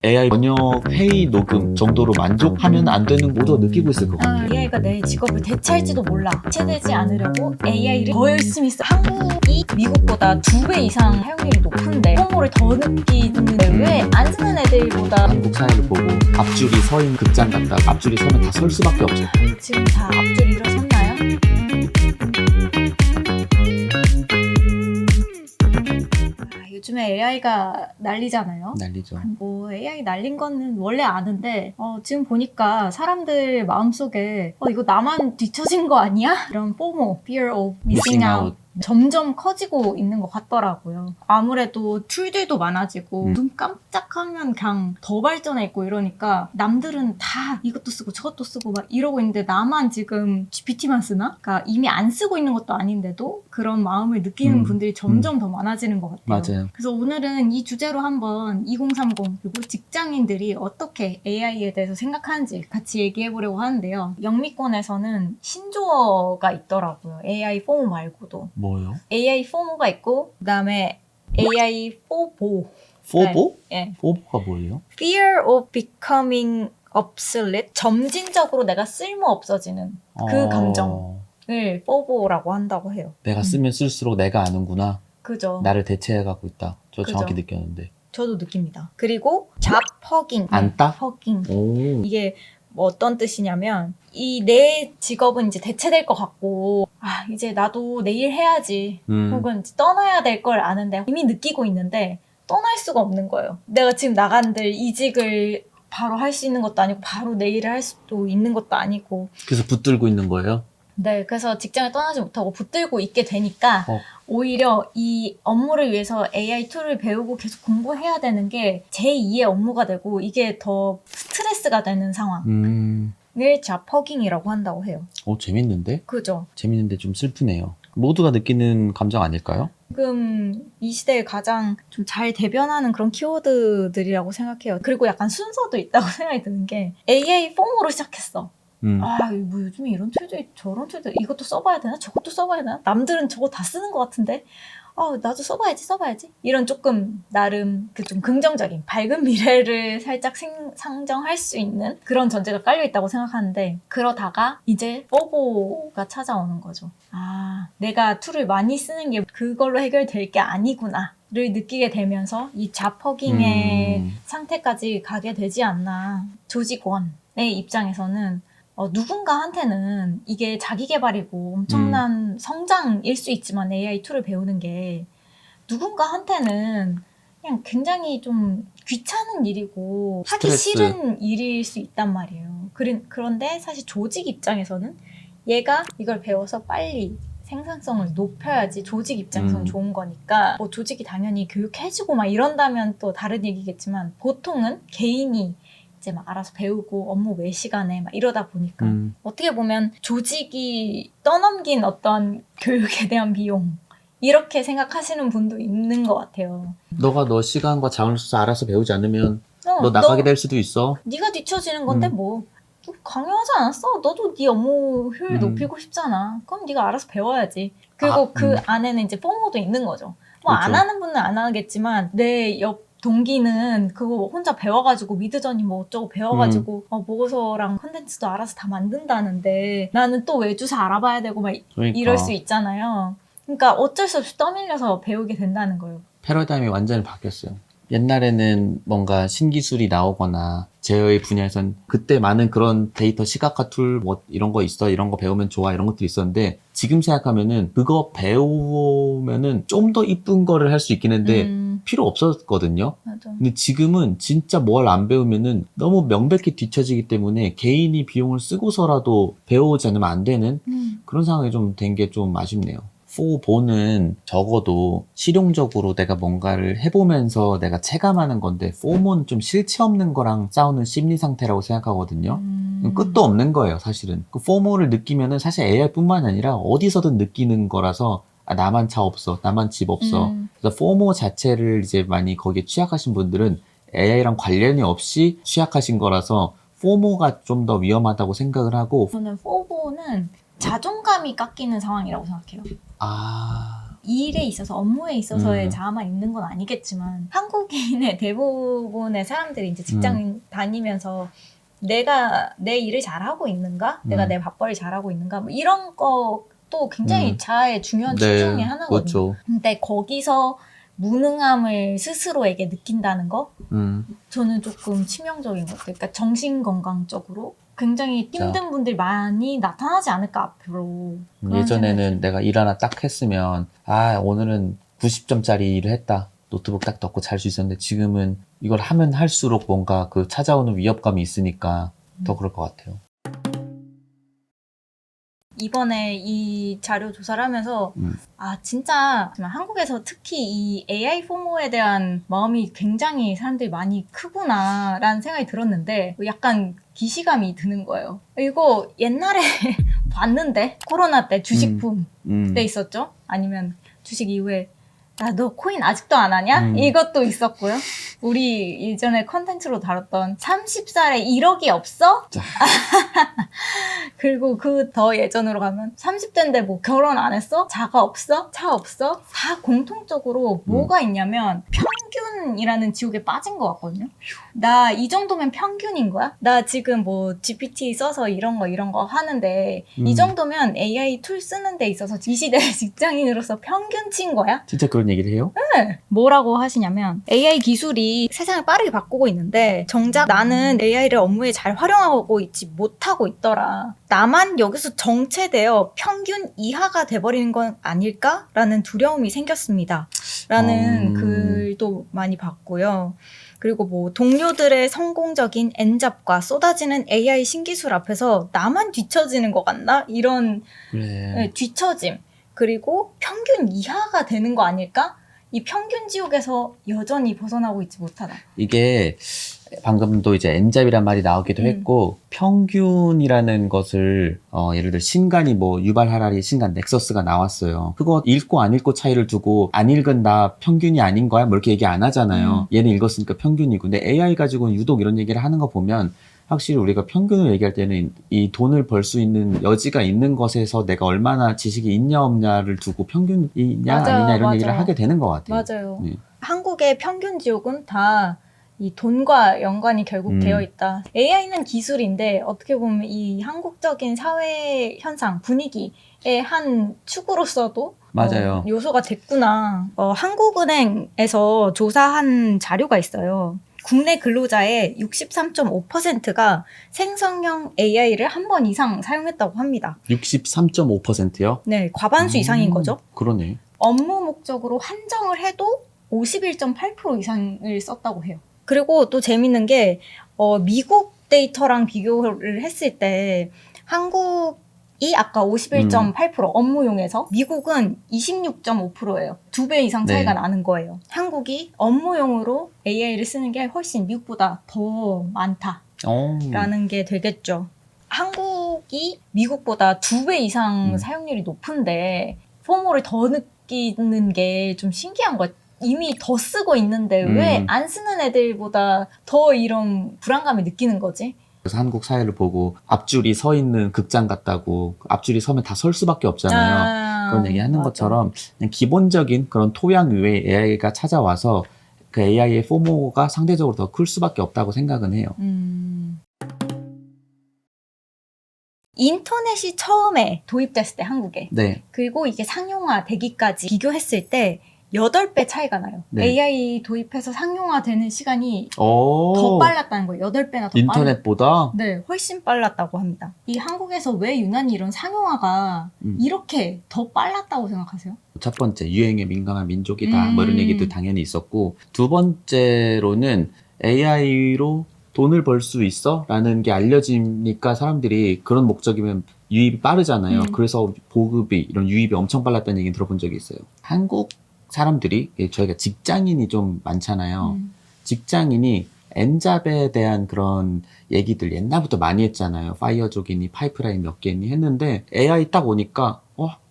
AI 번역 회의 녹음 정도로 만족하면 안 되는 것도 느끼고 있을 것 같아요. AI가 내 직업을 대체할지도 몰라. 대체되지 않으려고 AI를 더 열심히 써. 한국이 미국보다 2배 이상 사용률이 높은데 혐오를 더 느끼는데 왜 안 쓰는 애들보다 한국 사회를 보고 앞줄이 서 있는 극장 같다. 앞줄이 서면 다 설 수밖에 없죠. 지금 다 앞줄 일어섰나요? 요즘에 AI가 난리잖아요. 난리죠. 뭐 AI 날린 거는 원래 아는데 지금 보니까 사람들 마음속에 이거 나만 뒤처진 거 아니야? 이런 FOMO, Fear of Missing Out 점점 커지고 있는 것 같더라고요. 아무래도 툴들도 많아지고 눈 깜짝하면 그냥 더 발전해 있고 이러니까 남들은 다 이것도 쓰고 저것도 쓰고 막 이러고 있는데 나만 지금 GPT만 쓰나? 그러니까 이미 안 쓰고 있는 것도 아닌데도 그런 마음을 느끼는 분들이 점점 더 많아지는 것 같아요. 맞아요. 그래서 오늘은 이 주제로 한번 2030 그리고 직장인들이 어떻게 AI에 대해서 생각하는지 같이 얘기해 보려고 하는데요. 영미권에서는 신조어가 있더라고요. AI FOMO 말고도. 뭐요? AI FOMO가 있고 그다음에 AI FOBO. 포보? 네. 포보가 뭐예요? Fear of becoming obsolete. 점진적으로 내가 쓸모 없어지는 그 감정을 FOBO라고 한다고 해요. 내가 쓰면 쓸수록 내가 아는구나. 그죠. 나를 대체해가고 있다. 저 그죠. 정확히 느꼈는데. 저도 느낍니다. 그리고 잡허깅. 안따? 허깅. 오. 이게 뭐 어떤 뜻이냐면 이 내 직업은 이제 대체될 것 같고 이제 나도 내일 해야지 혹은 떠나야 될 걸 아는데 이미 느끼고 있는데 떠날 수가 없는 거예요. 내가 지금 나간들 이직을 바로 할 수 있는 것도 아니고 바로 내일을 할 수도 있는 것도 아니고 그래서 붙들고 있는 거예요? 네, 그래서 직장을 떠나지 못하고 붙들고 있게 되니까 오히려 이 업무를 위해서 AI 툴을 배우고 계속 공부해야 되는 게 제2의 업무가 되고 이게 더 스트레스가 되는 상황을 잡허깅이라고 한다고 해요. 재밌는데? 그죠? 재밌는데 좀 슬프네요. 모두가 느끼는 감정 아닐까요? 지금 이 시대에 가장 좀 잘 대변하는 그런 키워드들이라고 생각해요. 그리고 약간 순서도 있다고 생각이 드는 게 AI 폼으로 시작했어. 뭐 요즘에 이런 툴도 저런 툴도 이것도 써봐야 되나? 저것도 써봐야 되나? 남들은 저거 다 쓰는 것 같은데 나도 써봐야지 이런 조금 나름 그 좀 긍정적인 밝은 미래를 살짝 상정할 수 있는 그런 전제가 깔려있다고 생각하는데 그러다가 이제 포보가 찾아오는 거죠. 내가 툴을 많이 쓰는 게 그걸로 해결될 게 아니구나 를 느끼게 되면서 이 잡허깅의 상태까지 가게 되지 않나. 조직원의 입장에서는 누군가한테는 이게 자기 개발이고 엄청난 성장일 수 있지만 AI 툴을 배우는 게 누군가한테는 그냥 굉장히 좀 귀찮은 일이고 하기 싫은 일일 수 있단 말이에요. 그런데 사실 조직 입장에서는 얘가 이걸 배워서 빨리 생산성을 높여야지 조직 입장에서는 좋은 거니까 뭐 조직이 당연히 교육해주고 막 이런다면 또 다른 얘기겠지만 보통은 개인이 이제 막 알아서 배우고 업무 외 시간에 막 이러다 보니까 어떻게 보면 조직이 떠넘긴 어떤 교육에 대한 비용 이렇게 생각하시는 분도 있는 것 같아요. 너가 너 시간과 자원을 써서 알아서 배우지 않으면 너 나가게 될 수도 있어. 네가 뒤처지는 건데 뭐 강요하지 않았어? 너도 네 업무 효율 높이고 싶잖아. 그럼 네가 알아서 배워야지. 그리고 그 안에는 이제 포모도 있는 거죠. 뭐 안 하는 분은 안 하겠지만 내 옆 동기는 그거 혼자 배워가지고 미드저니 뭐 어쩌고 배워가지고 보고서랑 콘텐츠도 알아서 다 만든다는데 나는 또 외주사 알아봐야 되고 막 이럴 수 있잖아요. 그러니까 어쩔 수 없이 떠밀려서 배우게 된다는 거예요. 패러다임이 완전히 바뀌었어요. 옛날에는 뭔가 신기술이 나오거나 제어의 분야에선 그때 많은 그런 데이터 시각화 툴 뭐 이런 거 있어, 이런 거 배우면 좋아, 이런 것들이 있었는데 지금 생각하면은 그거 배우면은 좀 더 이쁜 거를 할 수 있긴 한데 필요 없었거든요. 맞아. 근데 지금은 진짜 뭘 안 배우면은 너무 명백히 뒤처지기 때문에 개인이 비용을 쓰고서라도 배우지 않으면 안 되는 그런 상황이 좀 된 게 좀 아쉽네요. 포보는 적어도 실용적으로 내가 뭔가를 해보면서 내가 체감하는 건데 포모는 좀 실체 없는 거랑 싸우는 심리 상태라고 생각하거든요. 끝도 없는 거예요, 사실은. 그 포모를 느끼면은 사실 AI뿐만 아니라 어디서든 느끼는 거라서 나만 차 없어, 나만 집 없어. 그래서 포모 자체를 이제 많이 거기에 취약하신 분들은 AI랑 관련이 없이 취약하신 거라서 포모가 좀 더 위험하다고 생각을 하고 저는 포보는 자존감이 깎이는 상황이라고 생각해요. 일에 있어서 업무에 있어서의 자아만 있는 건 아니겠지만 한국인의 대부분의 사람들이 이제 직장 다니면서 내가 내 일을 잘하고 있는가? 내가 내 밥벌이 잘하고 있는가? 뭐 이런 것도 굉장히 자아의 중요한 축 중에 하나거든요. 그렇죠. 근데 거기서 무능함을 스스로에게 느낀다는 거 저는 조금 치명적인 것 같아요. 그러니까 정신건강적으로 굉장히 힘든 분들이 많이 나타나지 않을까 앞으로. 예전에는 내가 일 하나 딱 했으면 오늘은 90점짜리 일을 했다. 노트북 딱 덮고 잘 수 있었는데 지금은 이걸 하면 할수록 뭔가 그 찾아오는 위협감이 있으니까 더 그럴 것 같아요. 이번에 이 자료 조사를 하면서 진짜 한국에서 특히 이 AI 포모에 대한 마음이 굉장히 사람들이 많이 크구나라는 생각이 들었는데 약간 기시감이 드는 거예요. 이거 옛날에 봤는데 코로나 때 주식붐 때 있었죠? 아니면 주식 이후에 야, 너 코인 아직도 안 하냐? 이것도 있었고요. 우리 이전에 컨텐츠로 다뤘던 30살에 1억이 없어? 그리고 그 더 예전으로 가면 30대인데 뭐 결혼 안 했어? 자가 없어? 차 없어? 다 공통적으로 뭐가 있냐면 평균이라는 지옥에 빠진 것 같거든요. 나 이 정도면 평균인 거야? 나 지금 뭐 GPT 써서 이런 거 하는데 이 정도면 AI 툴 쓰는 데 있어서 이 시대 직장인으로서 평균치인 거야? 진짜 그런 얘기를 해요? 네. 뭐라고 하시냐면 AI 기술이 세상을 빠르게 바꾸고 있는데 정작 나는 AI를 업무에 잘 활용하고 있지 못하고 있더라. 나만 여기서 정체되어 평균 이하가 돼버리는 건 아닐까라는 두려움이 생겼습니다. 라는 글도 많이 봤고요. 그리고 뭐 동료들의 성공적인 엔잡과 쏟아지는 AI 신기술 앞에서 나만 뒤처지는 것 같나? 이런 그래. 뒤처짐. 그리고 평균 이하가 되는 거 아닐까? 이 평균 지옥에서 여전히 벗어나고 있지 못하다. 이게 방금도 이제 엔잡이란 말이 나오기도 했고 평균이라는 것을 예를 들어 신간이 뭐 유발 하라리 신간 넥서스가 나왔어요. 그거 읽고 안 읽고 차이를 두고 안 읽은 나 평균이 아닌 거야? 뭐 이렇게 얘기 안 하잖아요. 얘는 읽었으니까 평균이고. 근데 AI 가지고는 유독 이런 얘기를 하는 거 보면 확실히 우리가 평균을 얘기할 때는 이 돈을 벌 수 있는 여지가 있는 것에서 내가 얼마나 지식이 있냐 없냐를 두고 평균이냐 아니냐 이런 얘기를 하게 되는 것 같아요. 맞아요. 네. 한국의 평균 지옥은 다 이 돈과 연관이 결국 되어 있다. AI는 기술인데 어떻게 보면 이 한국적인 사회 현상, 분위기의 한 축으로서도 맞아요. 요소가 됐구나. 한국은행에서 조사한 자료가 있어요. 국내 근로자의 63.5%가 생성형 AI를 한 번 이상 사용했다고 합니다. 63.5%요? 네, 과반수 이상인 거죠. 그러네. 업무 목적으로 한정을 해도 51.8% 이상을 썼다고 해요. 그리고 또 재밌는 게 미국 데이터랑 비교를 했을 때 한국이 아까 51.8% 업무용에서 미국은 26.5%예요. 2배 이상 차이가 나는 거예요. 한국이 업무용으로 AI를 쓰는 게 훨씬 미국보다 더 많다라는 게 되겠죠. 한국이 미국보다 2배 이상 사용률이 높은데 포모를 더 느끼는 게 좀 신기한 거예요. 이미 더 쓰고 있는데 왜 안 쓰는 애들보다 더 이런 불안감을 느끼는 거지? 그래서 한국 사회를 보고 앞줄이 서 있는 극장 같다고 앞줄이 서면 다 설 수밖에 없잖아요. 그런 얘기 하는 것처럼 그냥 기본적인 그런 토양 위에 AI가 찾아와서 그 AI의 포모가 상대적으로 더 클 수밖에 없다고 생각은 해요. 인터넷이 처음에 도입됐을 때 한국에 그리고 이게 상용화 되기까지 비교했을 때 8배 차이가 나요. AI 도입해서 상용화되는 시간이 더 빨랐다는 거예요. 8배나 더 인터넷보다? 네, 훨씬 빨랐다고 합니다. 이 한국에서 왜 유난히 이런 상용화가 이렇게 더 빨랐다고 생각하세요? 첫 번째, 유행에 민감한 민족이다. 뭐 이런 얘기도 당연히 있었고, 두 번째로는 AI로 돈을 벌 수 있어? 라는 게 알려지니까 사람들이 그런 목적이면 유입이 빠르잖아요. 그래서 보급이, 이런 유입이 엄청 빨랐다는 얘기 들어본 적이 있어요. 한국 사람들이, 저희가 직장인이 좀 많잖아요. 직장인이 엔잡에 대한 그런 얘기들 옛날부터 많이 했잖아요. 파이어족이니 파이프라인 몇 개니 했는데 AI 딱 오니까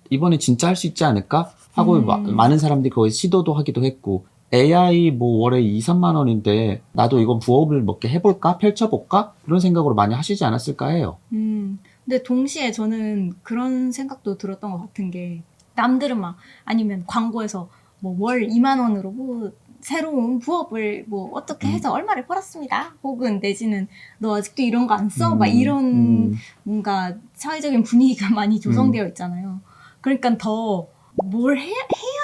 이번에 진짜 할 수 있지 않을까? 하고 많은 사람들이 거기서 시도도 하기도 했고 AI 뭐 월에 2, 3만 원인데 나도 이건 부업을 몇 개 해볼까? 펼쳐볼까? 그런 생각으로 많이 하시지 않았을까 해요. 근데 동시에 저는 그런 생각도 들었던 것 같은 게 남들은 막 아니면 광고에서 뭐 월 2만 원으로 뭐 새로운 부업을 뭐 어떻게 해서 얼마를 벌었습니다. 혹은 내지는 너 아직도 이런 거 안 써? 막 이런 뭔가 사회적인 분위기가 많이 조성되어 있잖아요. 그러니까 더 뭘 해야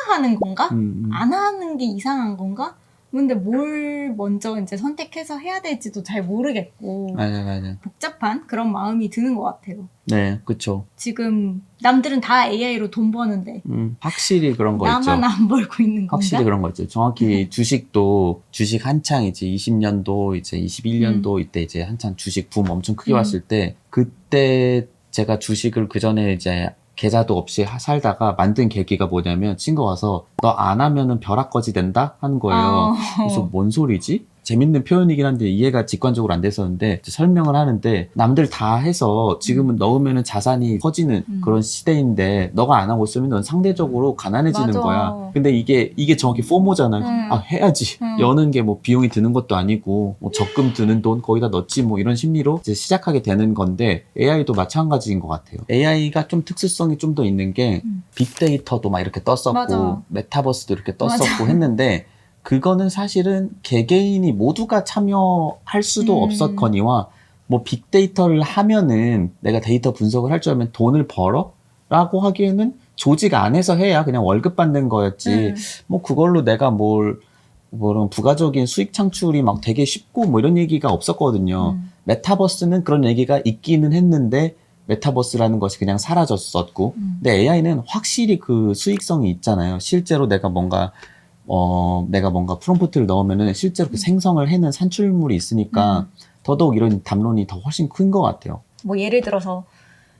하는 건가? 안 하는 게 이상한 건가? 근데 뭘 먼저 이제 선택해서 해야 될지도 잘 모르겠고 맞아. 복잡한 그런 마음이 드는 것 같아요. 네, 그쵸. 지금 남들은 다 AI로 돈 버는데 확실히 그런 거 있죠. 나만 안 벌고 있는 건가? 확실히 그런 거 있죠. 정확히 주식도 주식 한창 이제 20년도 이제 21년도 이때 이제 한창 주식 붐 엄청 크게 왔을 때 그때 제가 주식을 그 전에 이제 계좌도 없이 살다가 만든 계기가 뭐냐면 친구가 와서 너 안 하면은 벼락거지 된다 하는 거예요. 그래서 뭔 소리지? 재밌는 표현이긴 한데 이해가 직관적으로 안 됐었는데 설명을 하는데 남들 다 해서 지금은 넣으면은 자산이 커지는 그런 시대인데 너가 안 하고 있으면 넌 상대적으로 가난해지는 맞아. 거야. 근데 이게 정확히 포모잖아요. 아 해야지. 여는 게 뭐 비용이 드는 것도 아니고 뭐 적금 드는 돈 거기다 넣지 뭐 이런 심리로 이제 시작하게 되는 건데 AI도 마찬가지인 것 같아요. AI가 좀 특수성이 좀 더 있는 게 빅데이터도 막 이렇게 떴었고 맞아. 메타버스도 이렇게 떴었고 맞아. 했는데 그거는 사실은 개개인이 모두가 참여할 수도 없었거니와 뭐 빅데이터를 하면은 내가 데이터 분석을 할 줄 알면 돈을 벌어? 라고 하기에는 조직 안에서 해야 그냥 월급 받는 거였지 뭐 그걸로 내가 뭐런 부가적인 수익 창출이 막 되게 쉽고 뭐 이런 얘기가 없었거든요. 메타버스는 그런 얘기가 있기는 했는데 메타버스라는 것이 그냥 사라졌었고 근데 AI는 확실히 그 수익성이 있잖아요. 실제로 내가 뭔가 프롬프트를 넣으면은 실제로 그 생성을 해낸 산출물이 있으니까 더더욱 이런 담론이 더 훨씬 큰 것 같아요. 뭐 예를 들어서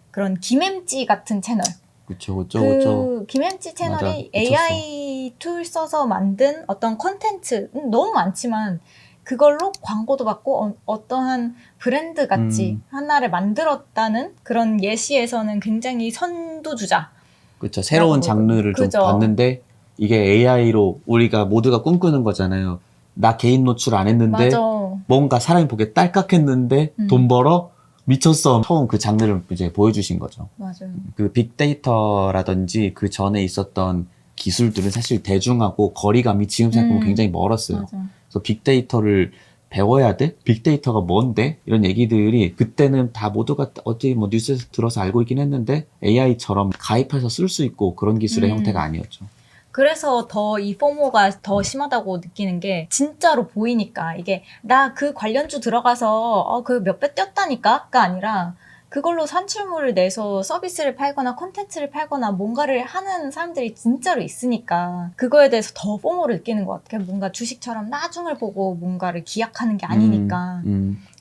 그런 김햄찌 같은 채널. 그쵸. 그 김햄찌 채널이 맞아, AI 툴 써서 만든 어떤 컨텐츠 너무 많지만 그걸로 광고도 받고 어떠한 브랜드 같이 하나를 만들었다는 그런 예시에서는 굉장히 선두주자. 그쵸. 새로운 장르를 좀 봤는데 이게 AI로 우리가 모두가 꿈꾸는 거잖아요. 나 개인 노출 안 했는데 맞아. 뭔가 사람이 보기에 딸깍했는데 돈 벌어? 미쳤어. 처음 그 장르를 이제 보여주신 거죠. 맞아요. 그 빅데이터라든지 그 전에 있었던 기술들은 사실 대중하고 거리감이 지금 생각하면 굉장히 멀었어요. 맞아. 그래서 빅데이터를 배워야 돼? 빅데이터가 뭔데? 이런 얘기들이 그때는 다 모두가 어디 뭐 뉴스에서 들어서 알고 있긴 했는데 AI처럼 가입해서 쓸 수 있고 그런 기술의 형태가 아니었죠. 그래서 더 이 포모가 더 심하다고 느끼는 게 진짜로 보이니까 이게 나 그 관련주 들어가서 그 몇 배 뛰었다니까가 아니라 그걸로 산출물을 내서 서비스를 팔거나 콘텐츠를 팔거나 뭔가를 하는 사람들이 진짜로 있으니까 그거에 대해서 더 포모를 느끼는 것 같아요. 뭔가 주식처럼 나중을 보고 뭔가를 기약하는 게 아니니까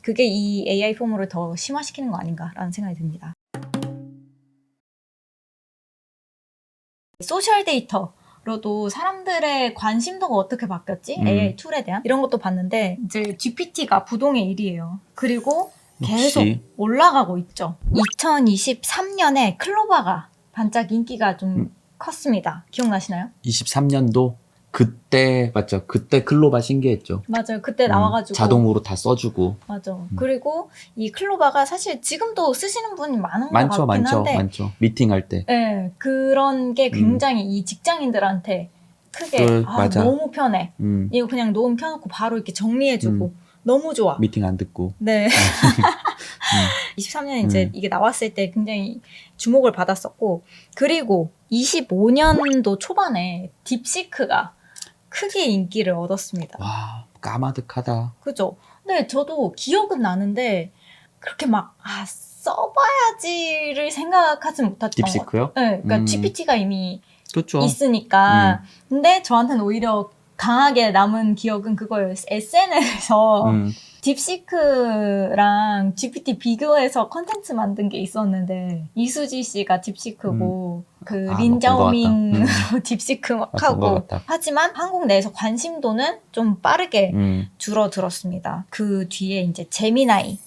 그게 이 AI 포모를 더 심화시키는 거 아닌가라는 생각이 듭니다. 소셜 데이터로도 사람들의 관심도가 어떻게 바뀌었지? AI 툴에 대한 이런 것도 봤는데 이제 GPT가 부동의 일이에요. 그리고 계속 올라가고 있죠. 2023년에 클로바가 반짝 인기가 좀 컸습니다. 기억나시나요? 23년도 그때 맞죠. 그때 클로바 신기했죠. 맞아요. 그때 나와가지고 자동으로 다 써주고. 맞아. 그리고 이 클로바가 사실 지금도 쓰시는 분이 많은 것 같긴 한데 많죠. 미팅할 때. 네, 그런 게 굉장히 이 직장인들한테 크게 맞아. 너무 편해. 이거 그냥 녹음 켜놓고 바로 이렇게 정리해주고 너무 좋아. 미팅 안 듣고. 네. 23년에 이제 이게 나왔을 때 굉장히 주목을 받았었고 그리고 25년도 초반에 딥시크가 크게 인기를 얻었습니다. 와, 까마득하다. 그죠? 근데 저도 기억은 나는데 그렇게 막 써봐야지를 생각하지 못했던 딥시크요? 네, 그러니까 GPT가 이미 그렇죠. 있으니까. 근데 저한테는 오히려 강하게 남은 기억은 그거예요. SNS에서 딥시크랑 GPT 비교해서 컨텐츠 만든 게 있었는데 이수지 씨가 딥시크고 그 린자오밍 딥시크 막 하고 하지만 한국 내에서 관심도는 좀 빠르게 줄어들었습니다. 그 뒤에 이제 제미나이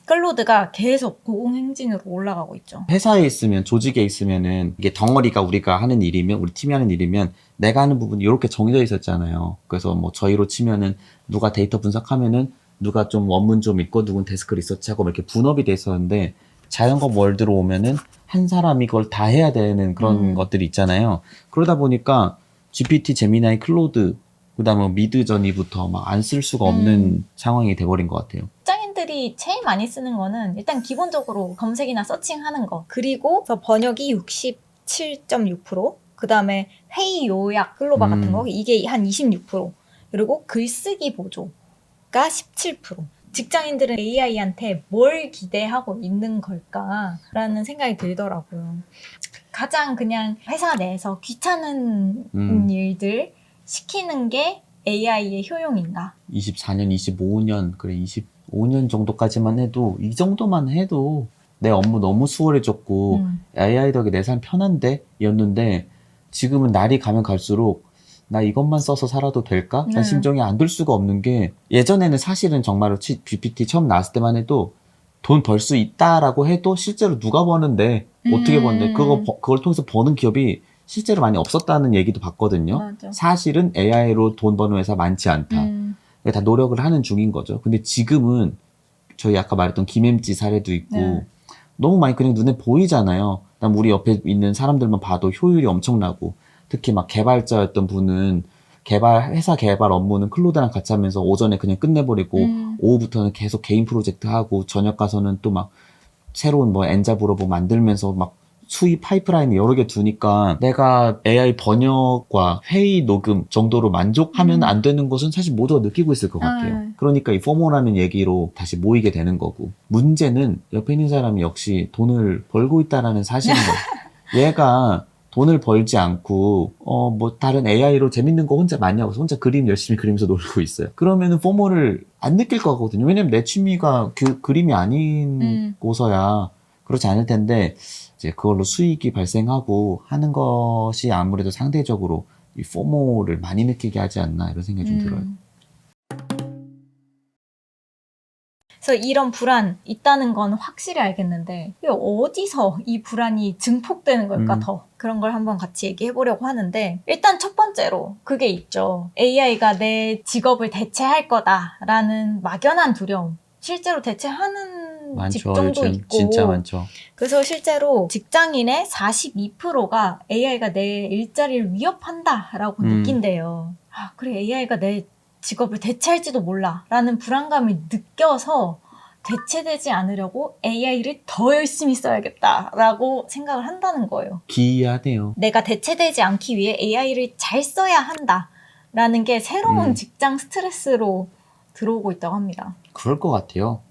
클로드가 계속 고공행진으로 올라가고 있죠. 회사에 있으면 조직에 있으면은 이게 덩어리가 우리가 하는 일이면 우리 팀이 하는 일이면 내가 하는 부분이 이렇게 정해져 있었잖아요. 그래서 뭐 저희로 치면은 누가 데이터 분석하면은 누가 좀 원문 좀 읽고 누군 데스크 리서치하고 이렇게 분업이 돼 있었는데 자연과 월드로 오면은 한 사람이 그걸 다 해야 되는 그런 것들이 있잖아요. 그러다 보니까 GPT, 제미나이, 클로드, 그다음에 미드저니부터 막 안 쓸 수가 없는 상황이 돼버린 것 같아요. 직장인들이 제일 많이 쓰는 거는 일단 기본적으로 검색이나 서칭하는 거, 그리고 번역이 67.6%, 그 다음에 회의 요약 글로바 같은 거 이게 한 26%, 그리고 글쓰기 보조가 17%. 직장인들은 AI한테 뭘 기대하고 있는 걸까라는 생각이 들더라고요. 가장 그냥 회사 내에서 귀찮은 일들 시키는 게 AI의 효용인가? 24년, 25년, 그래 25년 정도까지만 해도 이 정도만 해도 내 업무 너무 수월해졌고 AI 덕에 내 삶 편한데? 였는데 지금은 날이 가면 갈수록 나 이것만 써서 살아도 될까? 난 심정이 안 들 수가 없는 게 예전에는 사실은 정말로 GPT 처음 나왔을 때만 해도 돈 벌 수 있다라고 해도 실제로 누가 버는데 어떻게 버는데 그걸 통해서 버는 기업이 실제로 많이 없었다는 얘기도 봤거든요. 맞아. 사실은 AI로 돈 버는 회사 많지 않다. 다 노력을 하는 중인 거죠. 근데 지금은 저희 아까 말했던 김엠지 사례도 있고 너무 많이 그냥 눈에 보이잖아요. 그다음 우리 옆에 있는 사람들만 봐도 효율이 엄청나고 특히 막 개발자였던 분은 회사 개발 업무는 클로드랑 같이 하면서 오전에 그냥 끝내버리고 오후부터는 계속 개인 프로젝트 하고 저녁 가서는 또 막 새로운 뭐 엔잡으로 뭐 만들면서 막 수입 파이프라인 여러 개 두니까 내가 AI 번역과 회의 녹음 정도로 만족하면 안 되는 것은 사실 모두가 느끼고 있을 것 같아요. 그러니까 이 포모라는 얘기로 다시 모이게 되는 거고 문제는 옆에 있는 사람이 역시 돈을 벌고 있다라는 사실인 거예요. 얘가 돈을 벌지 않고 뭐 다른 AI로 재밌는 거 혼자 많이 하고 혼자 그림 열심히 그리면서 놀고 있어요. 그러면은 포모를 안 느낄 거거든요. 왜냐면 내 취미가 그림이 아닌 곳서야 그렇지 않을 텐데 이제 그걸로 수익이 발생하고 하는 것이 아무래도 상대적으로 이 포모를 많이 느끼게 하지 않나 이런 생각이 좀 들어요. 그래서 이런 불안 있다는 건 확실히 알겠는데 이게 어디서 이 불안이 증폭되는 걸까 더 그런 걸 한번 같이 얘기해 보려고 하는데 일단 첫 번째로 그게 있죠. AI가 내 직업을 대체할 거다라는 막연한 두려움. 실제로 대체하는 많죠, 직종도 요즘. 있고 진짜 많죠. 그래서 실제로 직장인의 42%가 AI가 내 일자리를 위협한다라고 느낀대요. 아, 그래 AI가 내 직업을 대체할지도 몰라 라는 불안감을 느껴서 대체되지 않으려고 AI를 더 열심히 써야겠다라고 생각을 한다는 거예요. 기이하네요. 내가 대체되지 않기 위해 AI를 잘 써야 한다라는 게 새로운 직장 스트레스로 들어오고 있다고 합니다. 그럴 것 같아요.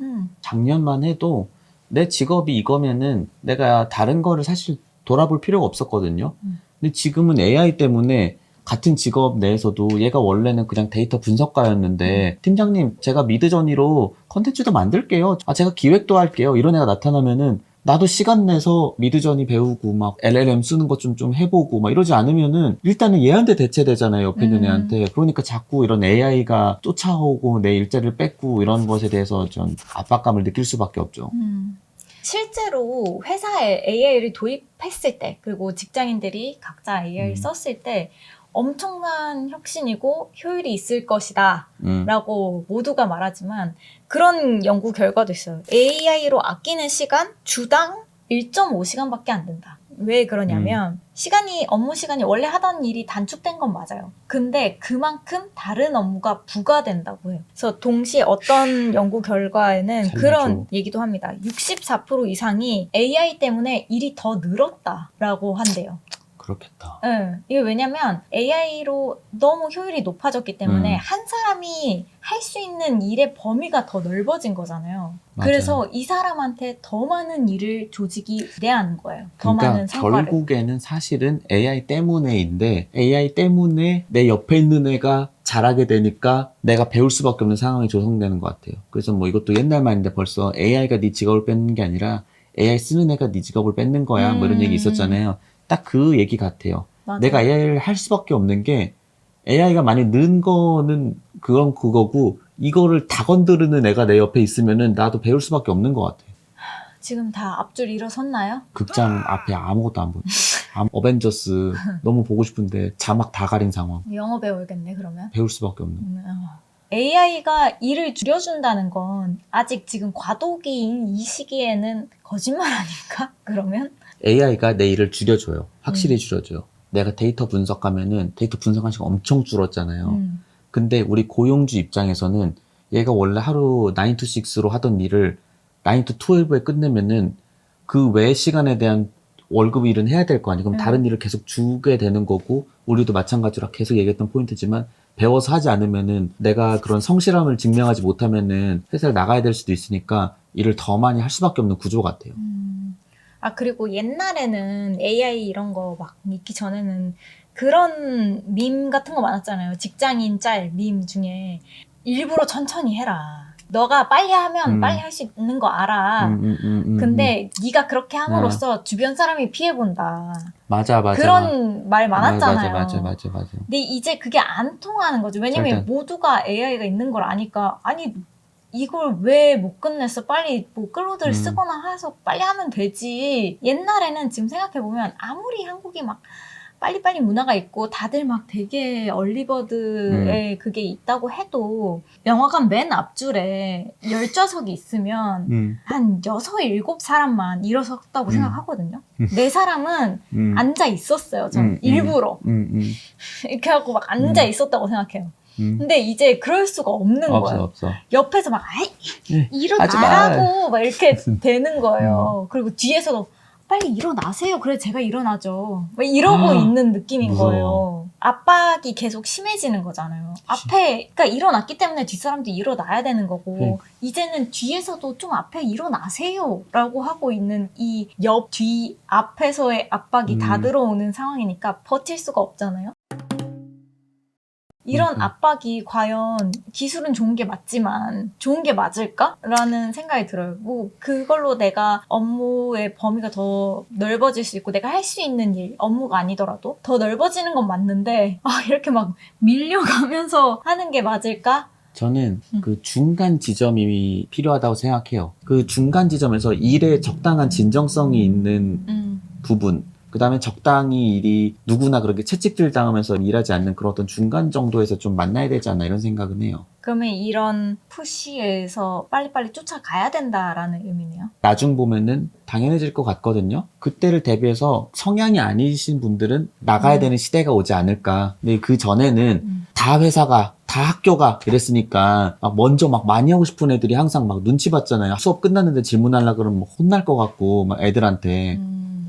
작년만 해도 내 직업이 이거면은 내가 다른 거를 사실 돌아볼 필요가 없었거든요. 근데 지금은 AI 때문에 같은 직업 내에서도 얘가 원래는 그냥 데이터 분석가였는데 팀장님 제가 미드저니로 컨텐츠도 만들게요. 제가 기획도 할게요. 이런 애가 나타나면은 나도 시간 내서 미드저니 배우고 막 LLM 쓰는 것 좀 해보고 막 이러지 않으면은 일단은 얘한테 대체되잖아요. 옆에 있는 애한테. 그러니까 자꾸 이런 AI가 쫓아오고 내 일자리를 뺏고 이런 것에 대해서 좀 압박감을 느낄 수밖에 없죠. 실제로 회사에 AI를 도입했을 때 그리고 직장인들이 각자 AI를 썼을 때 엄청난 혁신이고 효율이 있을 것이다 라고 모두가 말하지만 그런 연구 결과도 있어요. AI로 아끼는 시간 주당 1.5시간밖에 안 된다. 왜 그러냐면 업무 시간이 원래 하던 일이 단축된 건 맞아요. 근데 그만큼 다른 업무가 부과된다고 해요. 그래서 동시에 어떤 연구 결과에는 그런 얘기도 합니다. 64% 이상이 AI 때문에 일이 더 늘었다라고 한대요. 그렇겠다. 네. 이게 왜냐면 AI로 너무 효율이 높아졌기 때문에 한 사람이 할 수 있는 일의 범위가 더 넓어진 거잖아요. 맞아요. 그래서 이 사람한테 더 많은 일을 조직이 기대하는 거예요. 더 그러니까 많은 성과를. 결국에는 사실은 AI 때문에인데 AI 때문에 내 옆에 있는 애가 잘하게 되니까 내가 배울 수밖에 없는 상황이 조성되는 것 같아요. 그래서 뭐 이것도 옛날 말인데 벌써 AI가 네 직업을 뺏는 게 아니라 AI 쓰는 애가 네 직업을 뺏는 거야. 뭐 이런 얘기 있었잖아요. 딱 그 얘기 같아요. 맞아요. 내가 AI를 할 수밖에 없는 게 AI가 많이 는 거는 그건 그거고 이거를 다 건드리는 애가 내 옆에 있으면은 나도 배울 수밖에 없는 것 같아. 지금 다 앞줄 일어섰나요? 극장 앞에 아무것도 안 보여. 어벤져스 너무 보고 싶은데 자막 다 가린 상황. 영어 배워야겠네 그러면. 배울 수밖에 없는. AI가 일을 줄여준다는 건 아직 지금 과도기인 이 시기에는 거짓말 아닐까? 그러면? AI가 내 일을 줄여줘요. 확실히 줄여줘요. 내가 데이터 분석하면은 데이터 분석한 시간 엄청 줄었잖아요. 근데 우리 고용주 입장에서는 얘가 원래 하루 9 to 6로 하던 일을 9 to 12에 끝내면은 그 외 시간에 대한 월급 일은 해야 될 거 아니에요. 그럼 다른 일을 계속 주게 되는 거고, 우리도 마찬가지로 계속 얘기했던 포인트지만, 배워서 하지 않으면은 내가 그런 성실함을 증명하지 못하면은 회사를 나가야 될 수도 있으니까 일을 더 많이 할 수밖에 없는 구조 같아요. 아, 그리고 옛날에는 AI 이런 거 막 있기 전에는 그런 밈 같은 거 많았잖아요. 직장인 짤 밈 중에 일부러 천천히 해라. 너가 빨리 하면 빨리 할 수 있는 거 알아. 근데 네가 그렇게 함으로써 주변 사람이 피해본다. 맞아. 그런 말 많았잖아요. 맞아. 근데 이제 그게 안 통하는 거죠. 왜냐면 절대. 모두가 AI가 있는 걸 아니까, 아니 이걸 왜 못 끝냈어? 빨리 뭐 클로드를 쓰거나 해서 빨리 하면 되지. 옛날에는 지금 생각해보면 아무리 한국이 막 빨리빨리 문화가 있고 다들 막 되게 얼리버드에 그게 있다고 해도 영화관 맨 앞줄에 10좌석이 있으면 한 6, 7사람만 일어섰다고 생각하거든요. 4사람은 앉아 있었어요. 전 일부러. 이렇게 하고 막 앉아 있었다고 생각해요. 근데 이제 그럴 수가 없는 거예요. 없어. 옆에서 막 일어나라고 막 이렇게 되는 거예요. 그리고 뒤에서도 빨리 일어나세요. 그래 제가 일어나죠. 막 이러고 있는 느낌인 무서워. 거예요. 압박이 계속 심해지는 거잖아요. 앞에 그러니까 일어났기 때문에 뒷사람도 일어나야 되는 거고 이제는 뒤에서도 좀 앞에 일어나세요 라고 하고 있는 이 옆, 뒤, 앞에서의 압박이 다 들어오는 상황이니까 버틸 수가 없잖아요. 이런 압박이 과연 기술은 좋은 게 맞지만 좋은 게 맞을까? 라는 생각이 들어요. 뭐 그걸로 내가 업무의 범위가 더 넓어질 수 있고 내가 할 수 있는 일, 업무가 아니더라도 더 넓어지는 건 맞는데 이렇게 막 밀려가면서 하는 게 맞을까? 저는 그 중간 지점이 필요하다고 생각해요. 그 중간 지점에서 일에 적당한 진정성이 있는 부분, 그 다음에 적당히 일이 누구나 그렇게 채찍질 당하면서 일하지 않는 그런 어떤 중간 정도에서 좀 만나야 되지 않나 이런 생각은 해요. 그러면 이런 푸시에서 빨리빨리 쫓아가야 된다라는 의미네요. 나중 보면은 당연해질 것 같거든요. 그때를 대비해서 성향이 아니신 분들은 나가야 되는 시대가 오지 않을까. 근데 그 전에는 다 회사가 다 학교가 이랬으니까 막 먼저 막 많이 하고 싶은 애들이 항상 막 눈치 봤잖아요. 수업 끝났는데 질문하려고 그러면 막 혼날 것 같고 막 애들한테.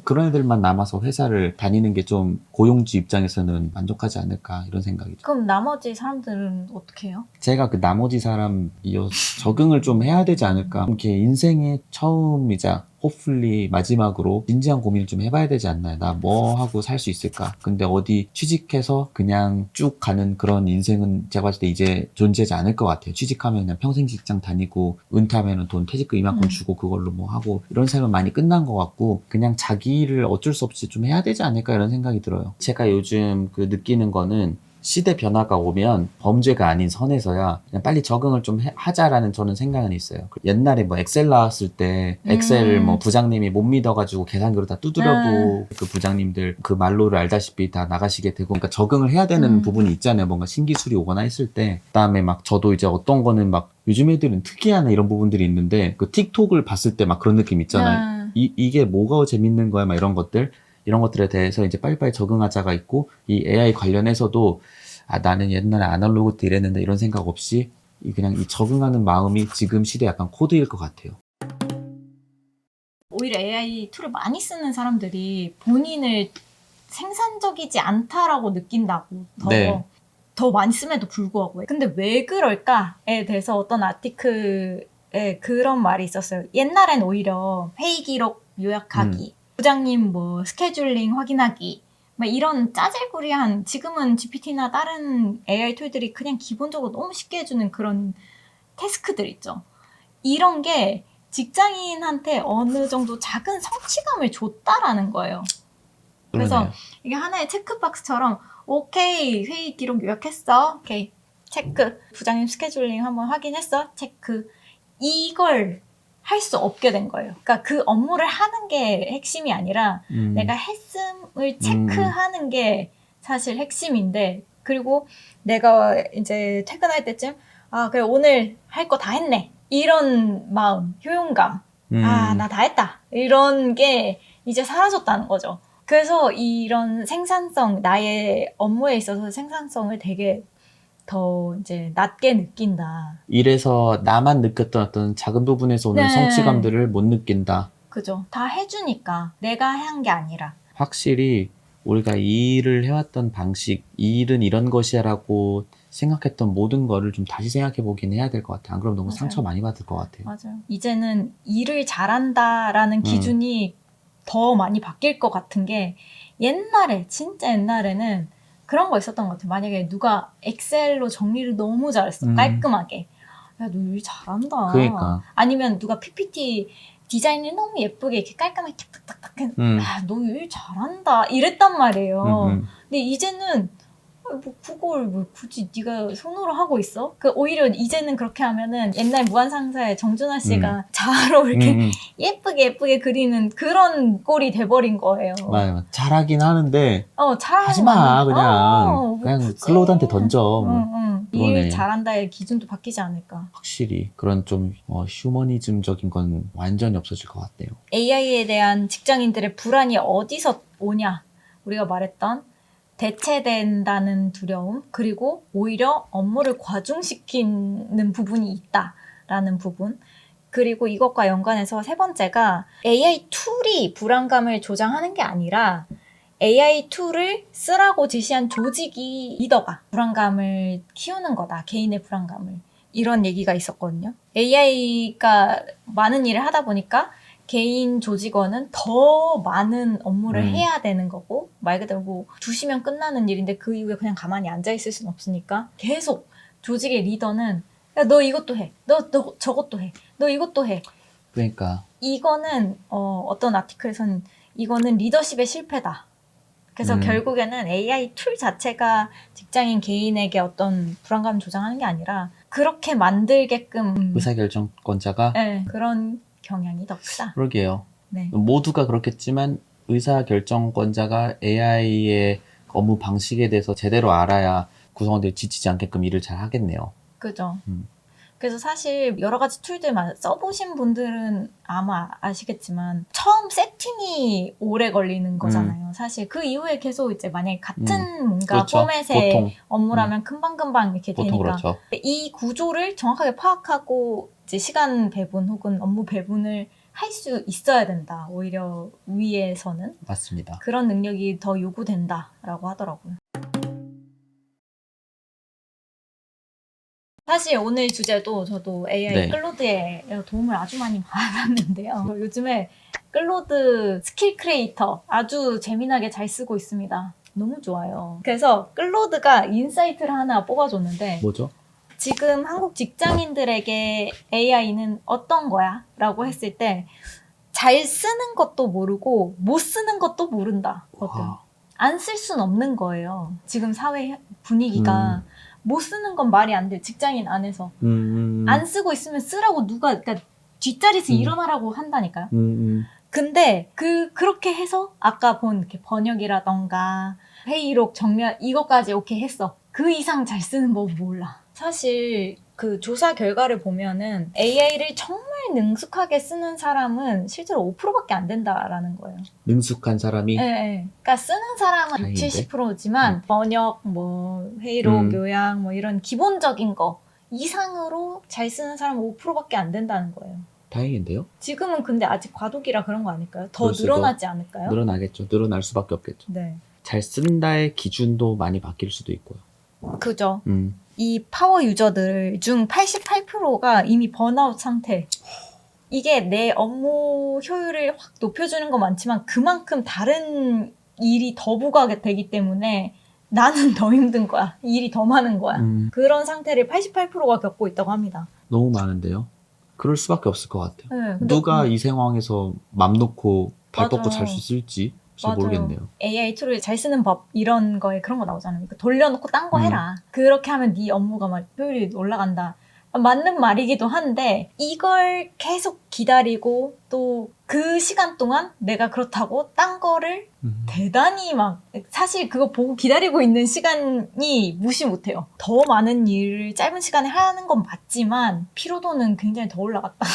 그런 애들만 남아서 회사를 다니는 게 좀 고용주 입장에서는 만족하지 않을까 이런 생각이죠. 그럼 나머지 사람들은 어떻게 해요? 제가 그 나머지 사람이요 적응을 좀 해야 되지 않을까. 이렇게 인생의 처음이자 호플리 마지막으로 진지한 고민을 좀 해봐야 되지 않나요? 나 뭐 하고 살 수 있을까? 근데 어디 취직해서 그냥 쭉 가는 그런 인생은 제가 봤을 때 이제 존재하지 않을 것 같아요. 취직하면 그냥 평생 직장 다니고 은퇴하면 돈 퇴직금 이만큼 주고 그걸로 뭐 하고 이런 삶은 많이 끝난 것 같고 그냥 자기 일을 어쩔 수 없이 좀 해야 되지 않을까 이런 생각이 들어요. 제가 요즘 그 느끼는 거는 시대 변화가 오면 범죄가 아닌 선에서야 그냥 빨리 적응을 좀 하자라는 저는 생각은 있어요. 옛날에 뭐 엑셀 나왔을 때 엑셀 뭐 부장님이 못 믿어가지고 계산기로 다 두드려도 그 부장님들 그 말로를 알다시피 다 나가시게 되고 그러니까 적응을 해야 되는 부분이 있잖아요. 뭔가 신기술이 오거나 했을 때 그다음에 막 저도 이제 어떤 거는 막 요즘 애들은 특이하나 이런 부분들이 있는데 그 틱톡을 봤을 때 막 그런 느낌 있잖아요. 이게 뭐가 재밌는 거야 막 이런 것들 이런 것들에 대해서 이제 빨리빨리 적응하자가 있고 이 AI 관련해서도 나는 옛날에 아날로그 때 이랬는데 이런 생각 없이 그냥 이 적응하는 마음이 지금 시대 약간 코드일 것 같아요. 오히려 AI 툴을 많이 쓰는 사람들이 본인을 생산적이지 않다라고 느낀다고 더 많이 씀에도 불구하고. 근데 왜 그럴까에 대해서 어떤 아티클에 그런 말이 있었어요. 옛날엔 오히려 회의 기록 요약하기, 부장님 뭐 스케줄링 확인하기 막 이런 짜잘구리한 지금은 GPT나 다른 AI 툴들이 그냥 기본적으로 너무 쉽게 해주는 그런 태스크들 있죠. 이런 게 직장인한테 어느 정도 작은 성취감을 줬다라는 거예요. 그래서 그러네요. 이게 하나의 체크박스처럼 오케이 회의 기록 요약했어. 오케이 체크. 부장님 스케줄링 한번 확인했어. 체크. 이걸 할 수 없게 된 거예요. 그러니까 그 업무를 하는 게 핵심이 아니라 내가 했음을 체크하는 게 사실 핵심인데 그리고 내가 이제 퇴근할 때쯤 아, 그래, 오늘 할 거 다 했네. 이런 마음, 효용감. 아, 나 다 했다. 이런 게 이제 사라졌다는 거죠. 그래서 이런 생산성, 나의 업무에 있어서 생산성을 되게 더 이제 낮게 느낀다. 일에서 나만 느꼈던 어떤 작은 부분에서 오는 네. 성취감들을 못 느낀다. 그죠. 다 해주니까. 내가 한 게 아니라. 확실히 우리가 이 일을 해왔던 방식, 이 일은 이런 것이야라고 생각했던 모든 거를 좀 다시 생각해 보긴 해야 될 것 같아요. 안 그러면 너무 맞아요. 상처 많이 받을 것 같아요. 맞아요. 이제는 일을 잘한다라는 기준이 더 많이 바뀔 것 같은 게 옛날에, 진짜 옛날에는 그런 거 있었던 것 같아요. 만약에 누가 엑셀로 정리를 너무 잘했어. 깔끔하게. 야, 너 일 잘한다. 그러니까. 아니면 누가 PPT 디자인을 너무 예쁘게 이렇게 깔끔하게 탁탁탁탁 해. 야, 너 일 잘한다. 이랬단 말이에요. 근데 이제는 뭐 그걸 뭐 굳이 네가 손으로 하고 있어? 그 오히려 이제는 그렇게 하면은 옛날 무한상사의 정준하 씨가 자로 이렇게 예쁘게 그리는 그런 꼴이 돼버린 거예요. 맞아요. 잘하긴 하는데 잘하는 하지 마 그냥 뭐 그냥 굳이. 클로드한테 던져. 일 그러네. 잘한다의 기준도 바뀌지 않을까. 확실히 그런 좀 휴머니즘적인 건 완전히 없어질 것 같네요. AI에 대한 직장인들의 불안이 어디서 오냐? 우리가 말했던 대체된다는 두려움, 그리고 오히려 업무를 과중시키는 부분이 있다라는 부분. 그리고 이것과 연관해서 세 번째가 AI 툴이 불안감을 조장하는 게 아니라 AI 툴을 쓰라고 지시한 조직이 리더가 불안감을 키우는 거다. 개인의 불안감을. 이런 얘기가 있었거든요. AI가 많은 일을 하다 보니까 개인 조직원은 더 많은 업무를 해야 되는 거고, 말 그대로 뭐 2시면 끝나는 일인데 그 이후에 그냥 가만히 앉아있을 수는 없으니까 계속 조직의 리더는 야, 너 이것도 해. 너 저것도 해. 너 이것도 해. 그러니까 이거는 어떤 아티클에서는 이거는 리더십의 실패다. 그래서 결국에는 AI 툴 자체가 직장인 개인에게 어떤 불안감을 조장하는 게 아니라 그렇게 만들게끔 의사결정권자가 네, 그런 경향이 더 크다. 그러게요. 네. 모두가 그렇겠지만 의사결정권자가 AI의 업무 방식에 대해서 제대로 알아야 구성원들이 지치지 않게끔 일을 잘 하겠네요. 그죠. 그래서 사실 여러 가지 툴들 써보신 분들은 아마 아시겠지만 처음 세팅이 오래 걸리는 거잖아요. 사실 그 이후에 계속 이제 만약에 같은 뭔가 그렇죠. 포맷의 보통. 업무라면 금방금방 이렇게 보통 되니까 그렇죠. 이 구조를 정확하게 파악하고 이제 시간 배분 혹은 업무 배분을 할 수 있어야 된다. 오히려 위에서는 맞습니다. 그런 능력이 더 요구된다라고 하더라고요. 사실 오늘 주제도 저도 AI 네. 클로드에 도움을 아주 많이 받았는데요. 요즘에 클로드 스킬 크리에이터 아주 재미나게 잘 쓰고 있습니다. 너무 좋아요. 그래서 클로드가 인사이트를 하나 뽑아줬는데 뭐죠? 지금 한국 직장인들에게 AI는 어떤 거야? 라고 했을 때 잘 쓰는 것도 모르고 못 쓰는 것도 모른다. 안 쓸 순 없는 거예요. 지금 사회 분위기가 못 쓰는 건 말이 안 돼. 직장인 안에서. 안 쓰고 있으면 쓰라고 누가, 그러니까 뒷자리에서 일어나라고 한다니까요. 근데 그렇게 해서 아까 본 이렇게 번역이라던가 회의록 정리할 이것까지 오케이 했어. 그 이상 잘 쓰는 법 몰라. 사실 그 조사 결과를 보면은 AI를 정말 능숙하게 쓰는 사람은 실제로 5%밖에 안 된다라는 거예요. 능숙한 사람이? 네. 그러니까 쓰는 사람은 다행인데? 70%지만 번역, 뭐 회의록, 요약, 뭐 이런 기본적인 거 이상으로 잘 쓰는 사람은 5%밖에 안 된다는 거예요. 다행인데요? 지금은 근데 아직 과도기라 그런 거 아닐까요? 더 그럴 수도. 늘어나지 않을까요? 늘어나겠죠. 늘어날 수밖에 없겠죠. 네. 잘 쓴다의 기준도 많이 바뀔 수도 있고요. 그죠. 이 파워 유저들 중 88%가 이미 번아웃 상태. 이게 내 업무 효율을 확 높여주는 건 많지만 그만큼 다른 일이 더 부과가 되기 때문에 나는 더 힘든 거야. 일이 더 많은 거야. 그런 상태를 88%가 겪고 있다고 합니다. 너무 많은데요? 그럴 수밖에 없을 것 같아요. 네, 근데, 누가 이 상황에서 맘 놓고 발 맞아요. 뻗고 잘 수 있을지 잘 모르겠네요. AI 툴을 잘 쓰는 법 이런 거에 그런 거 나오잖아요. 그러니까 돌려놓고 딴 거 해라. 그렇게 하면 네 업무가 막 효율이 올라간다. 맞는 말이기도 한데 이걸 계속 기다리고 또 그 시간 동안 내가 그렇다고 딴 거를 대단히 막 사실 그거 보고 기다리고 있는 시간이 무시 못해요. 더 많은 일을 짧은 시간에 하는 건 맞지만 피로도는 굉장히 더 올라갔다.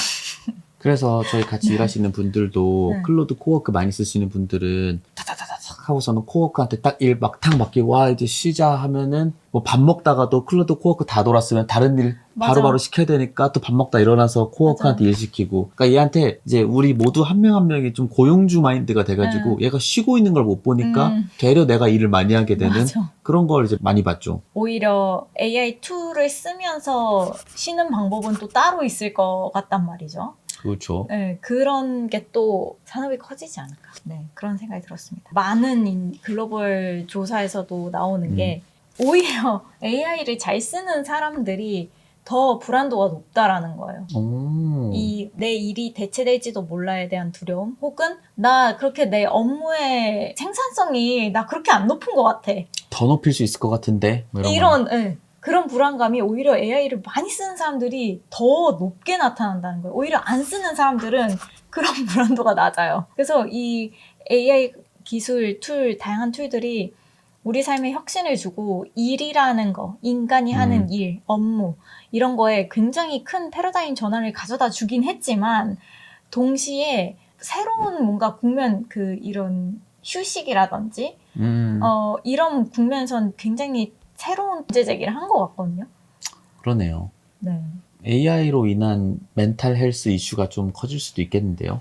그래서 저희 같이 일하시는 분들도 네. 클로드 코워크 많이 쓰시는 분들은 타타타타탁 하고서는 코워크한테 딱 일 막 탁 맡기고 와 이제 쉬자 하면은 뭐 밥 먹다가도 클로드 코워크 다 돌았으면 다른 일 맞아. 바로바로 시켜야 되니까 또 밥 먹다 일어나서 코워크한테 일 시키고 그러니까 얘한테 이제 우리 모두 한 명 한 명이 좀 고용주 마인드가 돼가지고 얘가 쉬고 있는 걸 못 보니까 되려 내가 일을 많이 하게 되는 맞아. 그런 걸 이제 많이 봤죠. 오히려 AI 툴을 쓰면서 쉬는 방법은 또 따로 있을 것 같단 말이죠. 그렇죠. 네, 그런 게 또 산업이 커지지 않을까. 네, 그런 생각이 들었습니다. 많은 글로벌 조사에서도 나오는 게 오히려 AI를 잘 쓰는 사람들이 더 불안도가 높다라는 거예요. 내 일이 대체될지도 몰라에 대한 두려움 혹은 나 그렇게 내 업무의 생산성이 나 그렇게 안 높은 것 같아. 더 높일 수 있을 것 같은데 뭐 이런 그런 불안감이 오히려 AI를 많이 쓰는 사람들이 더 높게 나타난다는 거예요. 오히려 안 쓰는 사람들은 그런 불안도가 낮아요. 그래서 이 AI 기술, 툴, 다양한 툴들이 우리 삶에 혁신을 주고 일이라는 거, 인간이 하는 일, 업무 이런 거에 굉장히 큰 패러다임 전환을 가져다 주긴 했지만 동시에 새로운 뭔가 국면 이런 휴식이라든지 이런 국면선 굉장히 새로운 문제 제기를 한 것 같거든요. 그러네요. 네. AI로 인한 멘탈 헬스 이슈가 좀 커질 수도 있겠는데요.